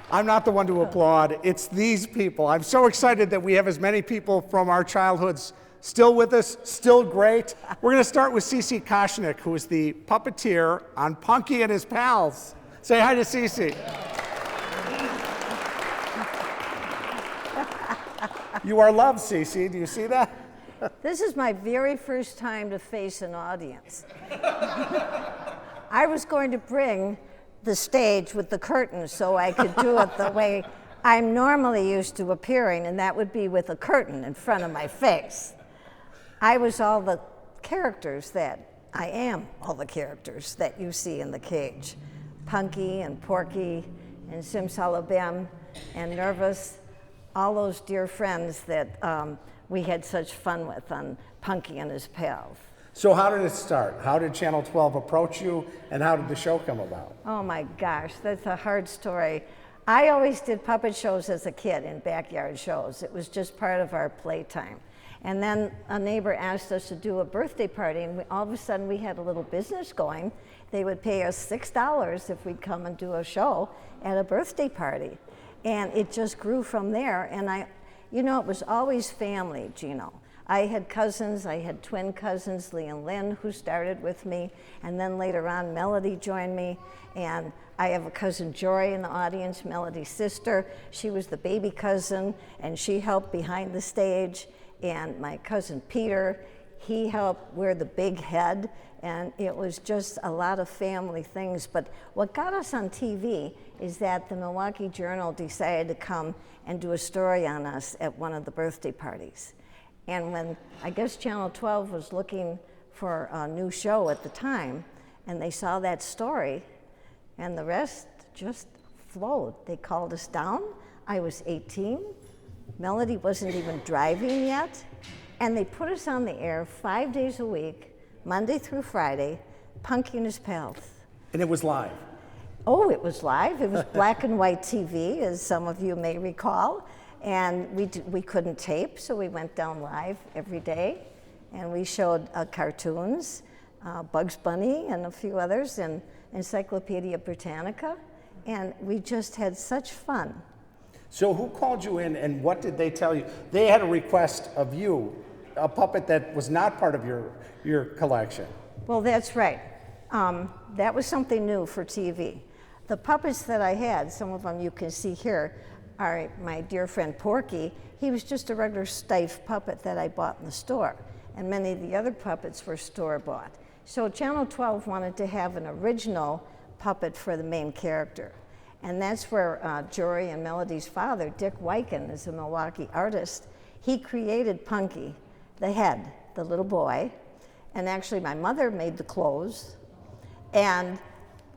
I'm not the one to applaud. It's these people. I'm so excited that we have as many people from our childhoods still with us, still great. We're going to start with CiCi Koshnick, who is the puppeteer on Punky and His Pals. Say hi to CiCi. You are loved, CiCi. Do you see that? This is my very first time to face an audience. I was going to bring the stage with the curtain so I could do it the way I'm normally used to appearing, and that would be with a curtain in front of my face. I was all the characters that I am all the characters that you see in the cage. Punky and Porky and Simsalabim and Nervous, all those dear friends that we had such fun with on Punky and His Pals. So how did it start? How did Channel 12 approach you, and how did the show come about? Oh my gosh, that's a hard story. I always did puppet shows as a kid in backyard shows. It was just part of our playtime. And then a neighbor asked us to do a birthday party, and all of a sudden we had a little business going. They would pay us $6 if we'd come and do a show at a birthday party. And it just grew from there. And you know, it was always family, Gino. I had cousins, I had twin cousins, Lee and Lynn, who started with me, and then later on, Melody joined me, and I have a cousin, Jory, in the audience, Melody's sister. She was the baby cousin, and she helped behind the stage, and my cousin, Peter, he helped wear the big head, and it was just a lot of family things. But what got us on TV is that the Milwaukee Journal decided to come and do a story on us at one of the birthday parties. And when, I guess Channel 12 was looking for a new show at the time, and they saw that story, and the rest just flowed. They called us down. I was 18. Melody wasn't even driving yet. And they put us on the air 5 days a week, Monday through Friday, Punky and His Pals. And it was live? Oh, it was live. It was black and white TV, as some of you may recall. And we couldn't tape, so we went down live every day. And we showed cartoons, Bugs Bunny and a few others, and Encyclopedia Britannica. And we just had such fun. So who called you in, and what did they tell you? They had a request of you, a puppet that was not part of your collection. Well, that's right. That was something new for TV. The puppets that I had, some of them you can see here, are my dear friend Porky. He was just a regular stiff puppet that I bought in the store, and many of the other puppets were store-bought. So Channel 12 wanted to have an original puppet for the main character. And that's where Jory and Melody's father, Dick Wyken, is a Milwaukee artist. He created Punky, the head, the little boy, and actually my mother made the clothes, and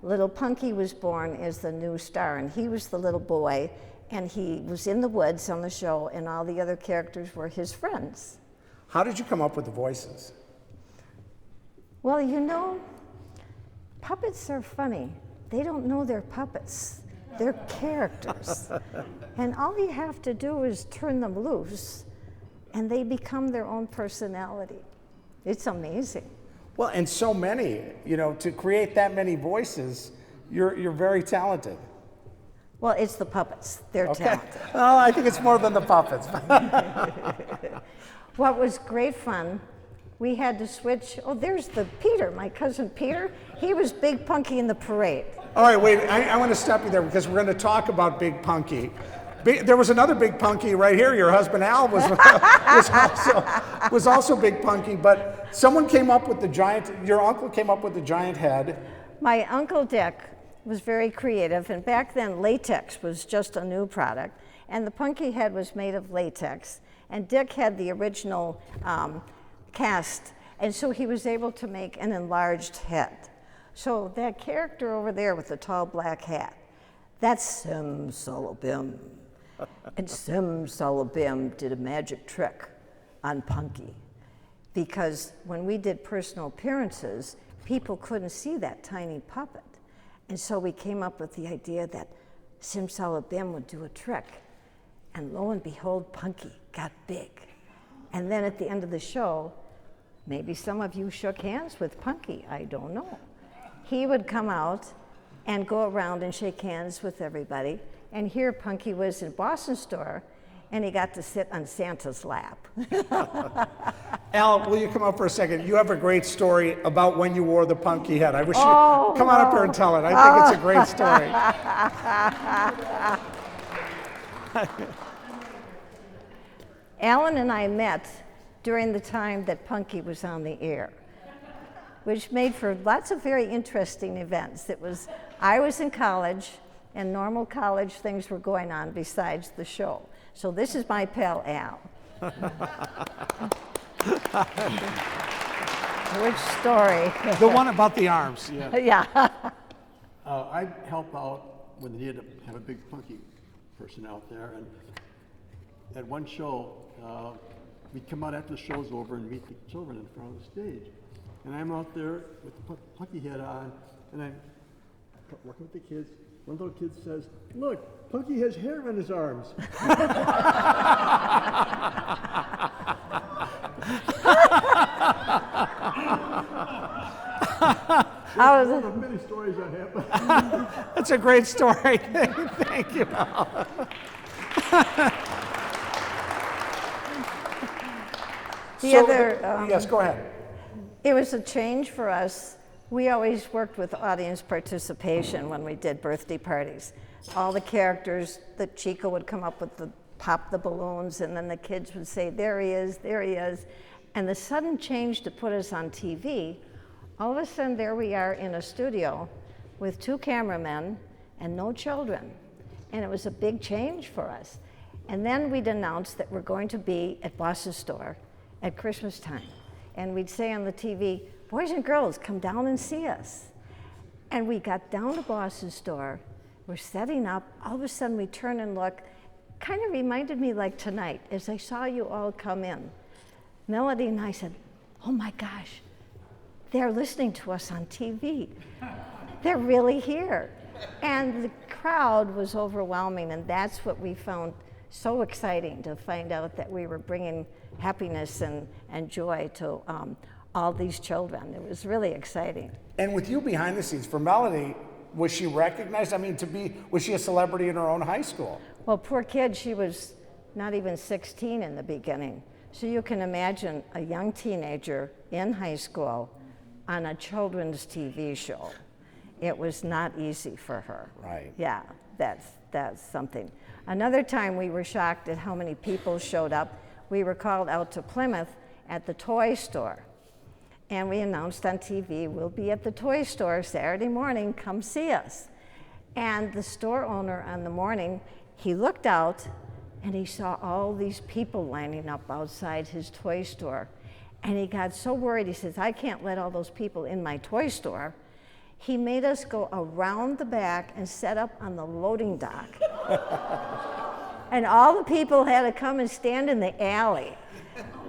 little Punky was born as the new star, and he was the little boy, and he was in the woods on the show, and all the other characters were his friends. How did you come up with the voices? Well, you know, puppets are funny. They don't know they're puppets. They're characters. And all you have to do is turn them loose, and they become their own personality. It's amazing. Well, and so many, you know, to create that many voices, you're very talented. Well, it's the puppets. They're talented. Well, I think it's more than the puppets. What was great fun, we had to switch. Oh, there's the Peter, my cousin Peter. He was Big Punky in the parade. All right, wait, I want to stop you there because we're going to talk about Big Punky. There was another Big Punky right here. Your husband Al was also Big Punky, but someone came up with the giant, your uncle came up with the giant head. My Uncle Dick was very creative, and back then latex was just a new product, and the Punky head was made of latex, and Dick had the original cast, and so he was able to make an enlarged head. So that character over there with the tall black hat, that's Simsalabim. And Simsalabim did a magic trick on Punky, because when we did personal appearances, people couldn't see that tiny puppet. And so we came up with the idea that Simsalabim would do a trick, and lo and behold, Punky got big. And then at the end of the show, maybe some of you shook hands with Punky, I don't know. He would come out and go around and shake hands with everybody, and here Punky was in Boston store, and he got to sit on Santa's lap. Al, will you come up for a second? You have a great story about when you wore the punky head. I wish you come on up here and tell it. I think it's a great story. Alan and I met during the time that Punky was on the air, which made for lots of very interesting events. I was in college, and normal college things were going on besides the show. So this is my pal Al. Which story? The one about the arms. Yeah. Yeah. I help out when they need to have a big punky person out there. And at one show, we'd come out after the show's over and meet the children in front of the stage. And I'm out there with the punky head on, and I'm working with the kids. One little kid says, "Look, Punky has hair on his arms." One of the many stories that happen. That's a great story. Thank you, Al. Yes, go ahead. It was a change for us. We always worked with audience participation when we did birthday parties. All the characters, that Chico would come up with pop the balloons, and then the kids would say, "There he is, there he is." And the sudden change to put us on TV, all of a sudden there we are in a studio with 2 cameramen and no children. And it was a big change for us. And then we'd announce that we're going to be at Boston store at Christmas time. And we'd say on the TV, "Boys and girls, come down and see us." And we got down to Boston store, we're setting up, all of a sudden we turn and look, kind of reminded me like tonight, as I saw you all come in. Melody and I said, "Oh my gosh, they're listening to us on TV. They're really here." And the crowd was overwhelming, and that's what we found so exciting, to find out that we were bringing happiness and joy to all these children. It was really exciting. And with you behind the scenes, for Melody, was she recognized? I mean, was she a celebrity in her own high school? Well, poor kid, she was not even 16 in the beginning. So you can imagine a young teenager in high school on a children's TV show. It was not easy for her. Right. Yeah, that's something. Another time we were shocked at how many people showed up. We were called out to Plymouth at the toy store. And we announced on TV, "We'll be at the toy store Saturday morning, come see us." And the store owner on the morning, he looked out and he saw all these people lining up outside his toy store. And he got so worried, he says, "I can't let all those people in my toy store." He made us go around the back and set up on the loading dock. And all the people had to come and stand in the alley.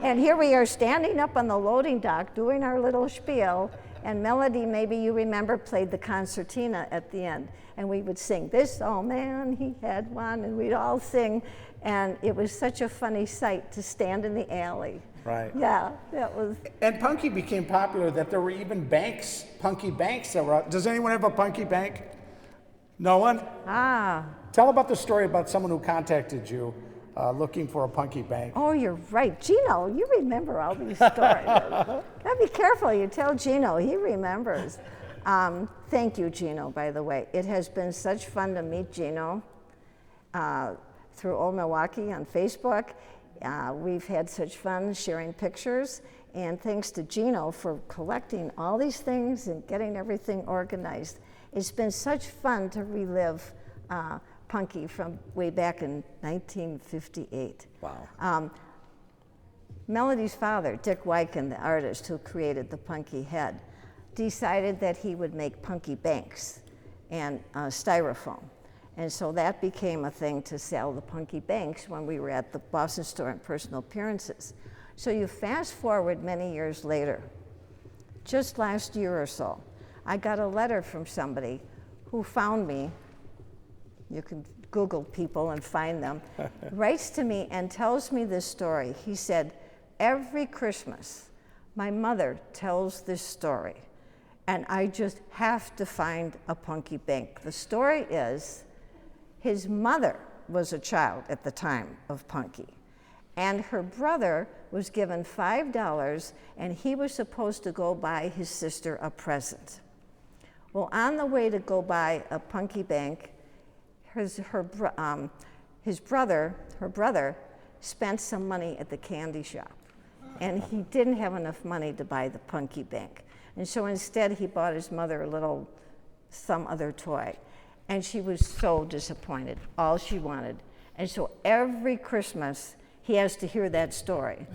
And here we are standing up on the loading dock doing our little spiel, and Melody, maybe you remember, played the concertina at the end. And we would sing, "This old man, he had one," and we'd all sing. And it was such a funny sight to stand in the alley. Right. Yeah, that was. And Punky became popular that there were even banks, Punky banks that were out. Does anyone have a Punky bank? No one? Ah. Tell about the story about someone who contacted you looking for a Punky bank. Oh, you're right. Gino, you remember all these stories. Gotta be careful, you tell Gino, he remembers. Thank you, Gino, by the way. It has been such fun to meet Gino through Old Milwaukee on Facebook. We've had such fun sharing pictures, and thanks to Gino for collecting all these things and getting everything organized. It's been such fun to relive Punky from way back in 1958. Wow. Melody's father, Dick Wyken, the artist who created the Punky head, decided that he would make Punky banks and styrofoam. And so that became a thing to sell the Punky banks when we were at the Boston store in personal appearances. So you fast forward many years later, just last year or so, I got a letter from somebody who found me. You can Google people and find them, writes to me and tells me this story. He said, "Every Christmas, my mother tells this story, and I just have to find a Punky bank." The story is, His mother was a child at the time of Punky, and her brother was given $5, and he was supposed to go buy his sister a present. Well, on the way to go buy a Punky bank, her brother spent some money at the candy shop, and he didn't have enough money to buy the Punky bank. And so instead he bought his mother some other toy. And she was so disappointed, all she wanted. And so every Christmas he has to hear that story,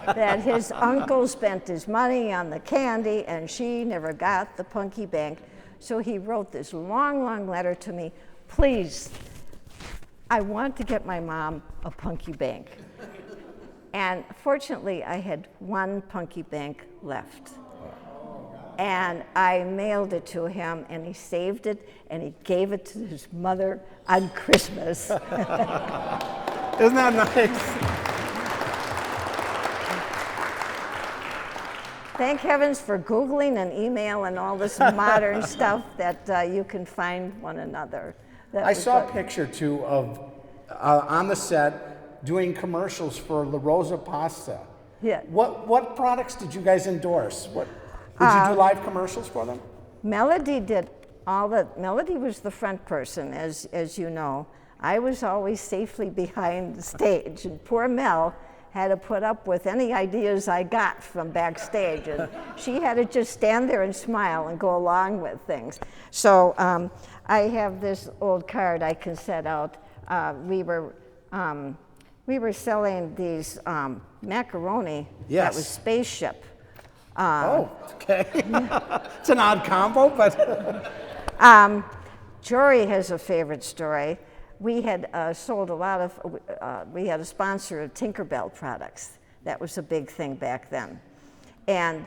that his uncle spent his money on the candy and she never got the Punky bank. So he wrote this long, long letter to me, please, I want to get my mom a Punky bank. And fortunately, I had one Punky bank left. And I mailed it to him, and he saved it, and he gave it to his mother on Christmas. Isn't that nice? Thank heavens for Googling and email and all this modern stuff that you can find one another. I saw a picture too of on the set doing commercials for La Rosa Pasta. Yeah. What products did you guys endorse? Did you do live commercials for them? Melody did Melody was the front person, as you know. I was always safely behind the stage, and poor Mel had to put up with any ideas I got from backstage, and she had to just stand there and smile and go along with things. So I have this old card I can set out. We were selling these macaroni. Yes. That was Spaceship. Okay. It's an odd combo, but. Jory has a favorite story. We had sold a lot of, we had a sponsor of Tinkerbell products. That was a big thing back then. And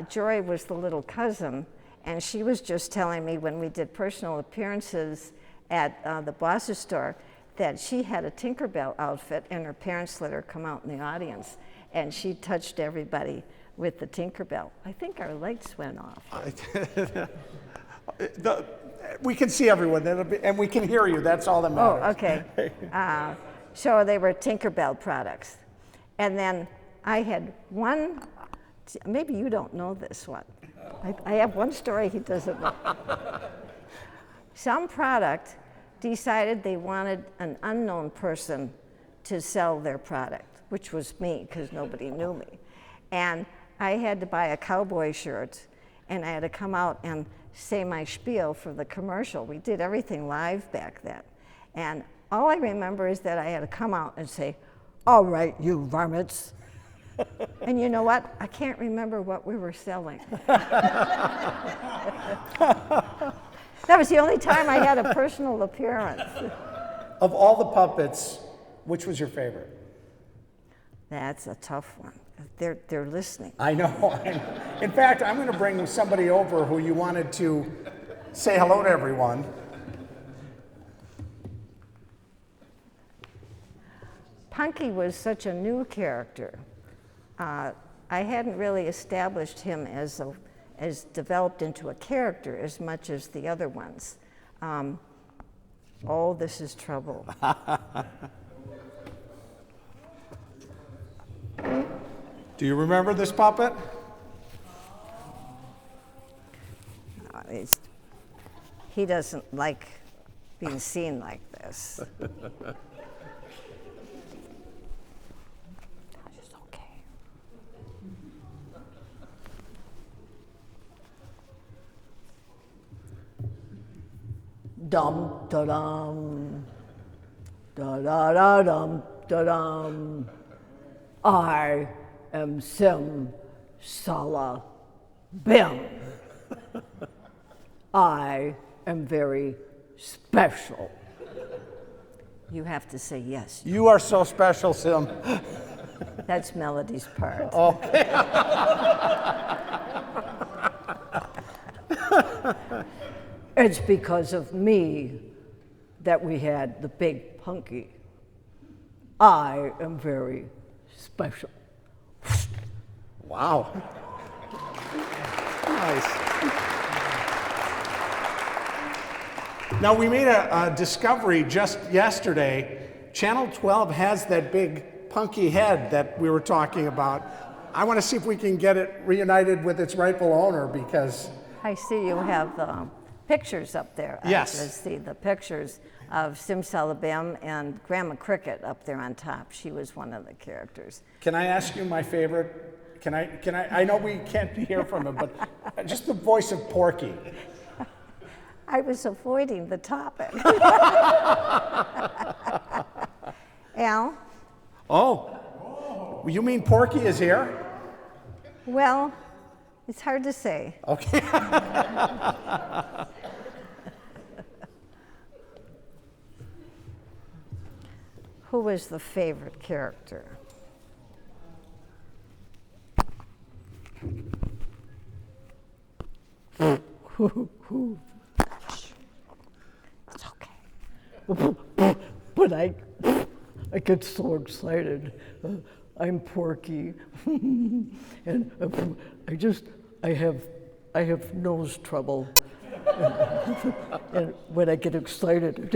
Jory was the little cousin, and she was just telling me when we did personal appearances at the Boss's store that she had a Tinkerbell outfit, and her parents let her come out in the audience, and she touched everybody with the Tinkerbell. I think our lights went off. We can see everyone, and we can hear you. That's all that matters. Oh, okay. So they were Tinkerbell products. And then I had one, maybe you don't know this one. I have one story he doesn't know. Some product decided they wanted an unknown person to sell their product, which was me, because nobody knew me. And I had to buy a cowboy shirt, and I had to come out and say my spiel for the commercial. We did everything live back then. And all I remember is that I had to come out and say, "All right, you varmints." And you know what? I can't remember what we were selling. That was the only time I had a personal appearance. Of all the puppets, which was your favorite? That's a tough one. They're listening. I know. In fact, I'm going to bring somebody over who you wanted to say hello to everyone. Punky was such a new character. I hadn't really established him as developed into a character as much as the other ones. Oh, this is trouble. Do you remember this puppet? He doesn't like being seen like this. It's okay. Dum da dum, da da da dum da dum. I am Sim Sala Bim. I am very special. You have to say yes. You are so special, Sim. That's Melody's part. Okay. It's because of me that we had the big Punky. I am very special. Wow. Nice. Now, we made a discovery just yesterday. Channel 12 has that big punky head that we were talking about. I want to see if we can get it reunited with its rightful owner because... I see you have pictures up there. Yes. I see the pictures of Simsalabim and Grandma Cricket up there on top. She was one of the characters. Can I ask you my favorite? I know we can't hear from him, but just the voice of Porky. I was avoiding the topic. Al? Oh, you mean Porky is here? Well, it's hard to say. Okay. Who was the favorite character? It's okay. But I get so excited. I'm Porky, and I have nose trouble. And when I get excited,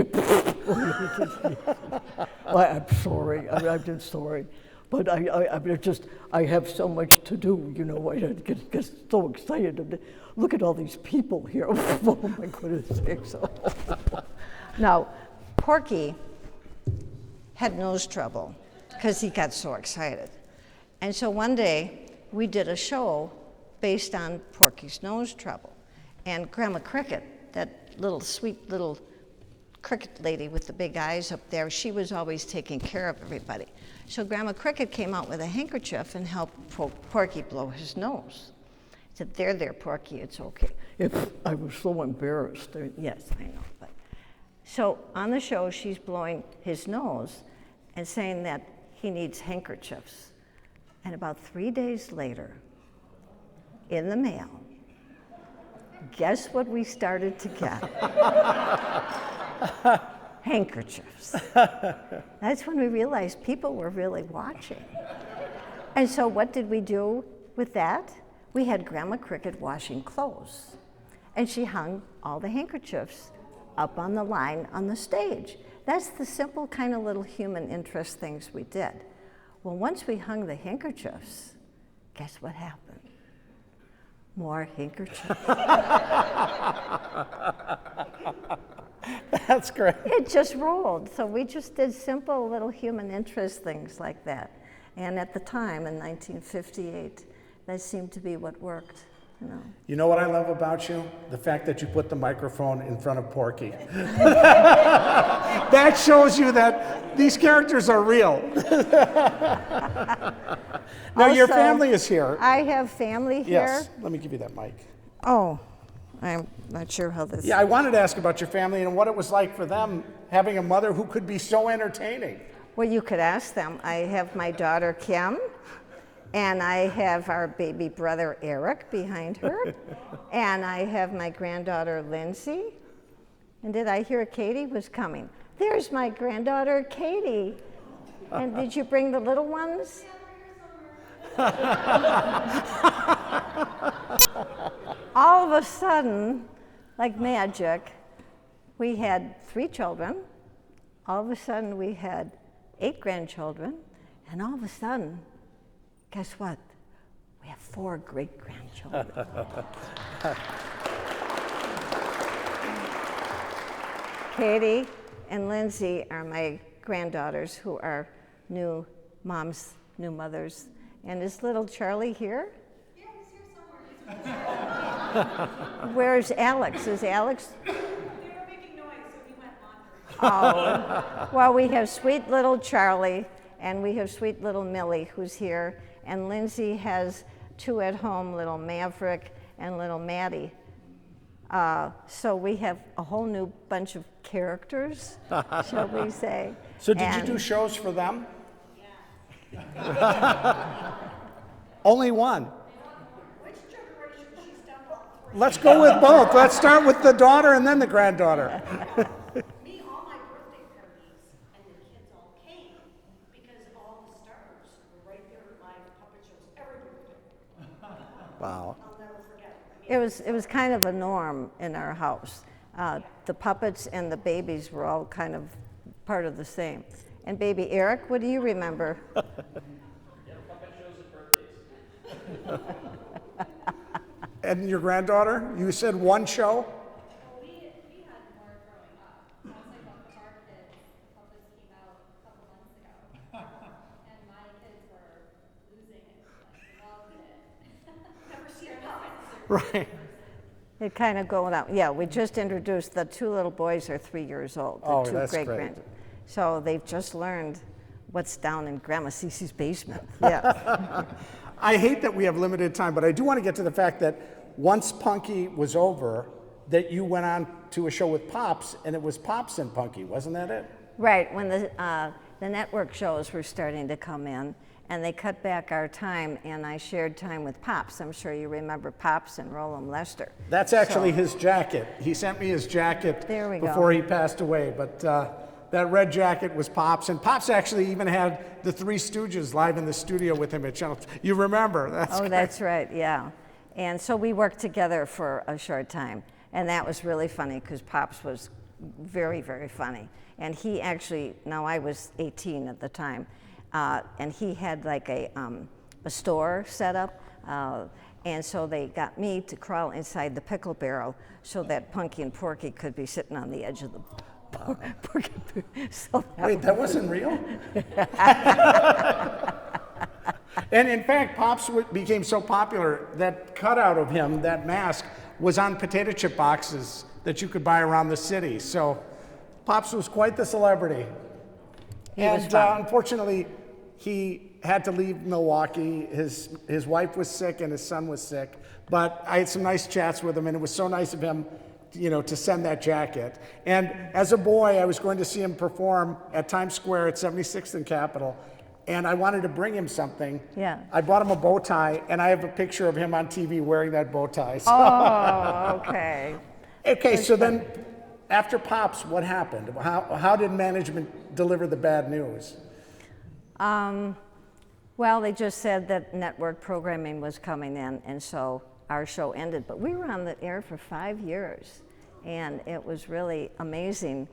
I'm sorry. I'm just sorry, but I have so much to do. You know, I get so excited. Look at all these people here. Oh my goodness sakes! Now, Porky had nose trouble because he got so excited. And so one day we did a show based on Porky's nose trouble. And Grandma Cricket, that little sweet little cricket lady with the big eyes up there, she was always taking care of everybody. So Grandma Cricket came out with a handkerchief and helped Porky blow his nose. Said, there, Porky, it's okay. I was so embarrassed. Yes, I know. But so on the show, she's blowing his nose and saying that he needs handkerchiefs. And about 3 days later, in the mail, guess what we started to get? Handkerchiefs. That's when we realized people were really watching. And so what did we do with that? We had Grandma Cricket washing clothes. And she hung all the handkerchiefs up on the line on the stage. That's the simple kind of little human interest things we did. Well, once we hung the handkerchiefs, guess what happened? More handkerchiefs. That's great. It just rolled. So we just did simple little human interest things like that. And at the time, in 1958, that seemed to be what worked. You know what I love about you? The fact that you put the microphone in front of Porky. That shows you that these characters are real. Now, your family is here. I have family here. Yes, let me give you that mic. Oh, I'm not sure how this... Yeah, I wanted to ask about your family and what it was like for them having a mother who could be so entertaining. Well, you could ask them. I have my daughter, Kim, and I have our baby brother, Eric, behind her, and I have my granddaughter, Lindsay. And did I hear Katie was coming? There's my granddaughter, Katie. And did you bring the little ones? All of a sudden, like magic, we had 3 children. All of a sudden, we had 8 grandchildren. And all of a sudden, guess what? We have 4 great-grandchildren. Katie and Lindsay are my granddaughters who are new moms, new mothers. And is little Charlie here? Yeah, he's here somewhere. Where's Alex? Is Alex? They were making noise, so he went wandering. Oh, well, we have sweet little Charlie, and we have sweet little Millie who's here, and Lindsay has 2 at home, little Maverick and little Maddie. So we have a whole new bunch of characters, shall we say. So did you do shows for them? Only one. Which generation? She's done all 3. Let's go with both. Let's start with the daughter and then the granddaughter. Me, all my birthday parties, and the kids all came because all the stars were right there at my puppet shows every birthday. Wow. I'll never forget it. I mean, It was kind of a norm in our house. The puppets and the babies were all kind of part of the same. And baby Eric, what do you remember? And your granddaughter? You said one show? Well, we had more growing up. I was like about our kids, the puppets came out a couple months ago. And my kids were losing it, like loved it. Never seen it. Right. It kind of going out. Yeah, we just introduced the two little boys are 3 years old. The Oh, two that's great great. grand. So they've just learned what's down in Grandma CiCi's basement. Yeah. I hate that we have limited time, but I do want to get to the fact that once Punky was over, that you went on to a show with Pops, and it was Pops and Punky, wasn't that it? Right, when the network shows were starting to come in, and they cut back our time, and I shared time with Pops. I'm sure you remember Pops and Roland Lester. That's actually So- his jacket. He sent me his jacket There we go. before he passed away, but that red jacket was Pops, and Pops actually even had the Three Stooges live in the studio with him at Channel. You remember? That's Oh, great. that's right, yeah. And so we worked together for a short time, and that was really funny because Pops was very, very funny. And he actually, now I was 18 at the time, and he had like a store set up, and so they got me to crawl inside the pickle barrel so that Punky and Porky could be sitting on the edge of the Porky. So Wait, that wasn't real? And in fact, Pops became so popular that cutout of him, that mask, was on potato chip boxes that you could buy around the city. So Pops was quite the celebrity. was And fun. unfortunately, he had to leave Milwaukee. His wife was sick and his son was sick. But I had some nice chats with him, and it was so nice of him, you know, to send that jacket. And as a boy, I was going to see him perform at Times Square at 76th and Capitol, and I wanted to bring him something. Yeah. I bought him a bow tie, and I have a picture of him on TV wearing that bow tie. So, Oh, okay. okay, so then after Pops, what happened? How did management deliver the bad news? Well, they just said that network programming was coming in, and so our show ended. But we were on the air for 5 years, and it was really amazing.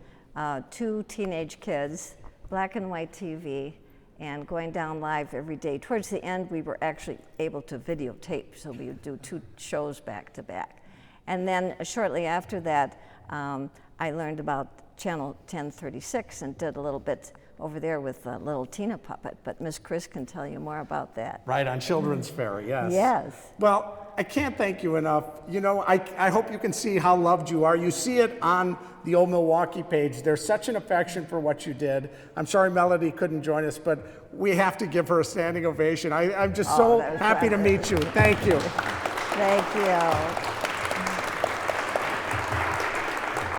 2 teenage kids, black and white TV, and going down live every day. Towards the end, we were actually able to videotape, so we would do 2 shows back to back. And then shortly after that, I learned about Channel 1036 and did a little bit over there with a little Tina puppet, but Miss Chris can tell you more about that. Right, on Children's Fair, yes. Yes. Well, I can't thank you enough. You know, I hope you can see how loved you are. You see it on the Old Milwaukee page. There's such an affection for what you did. I'm sorry Melody couldn't join us, but we have to give her a standing ovation. I'm just so that was happy to meet you. Thank you. Thank you.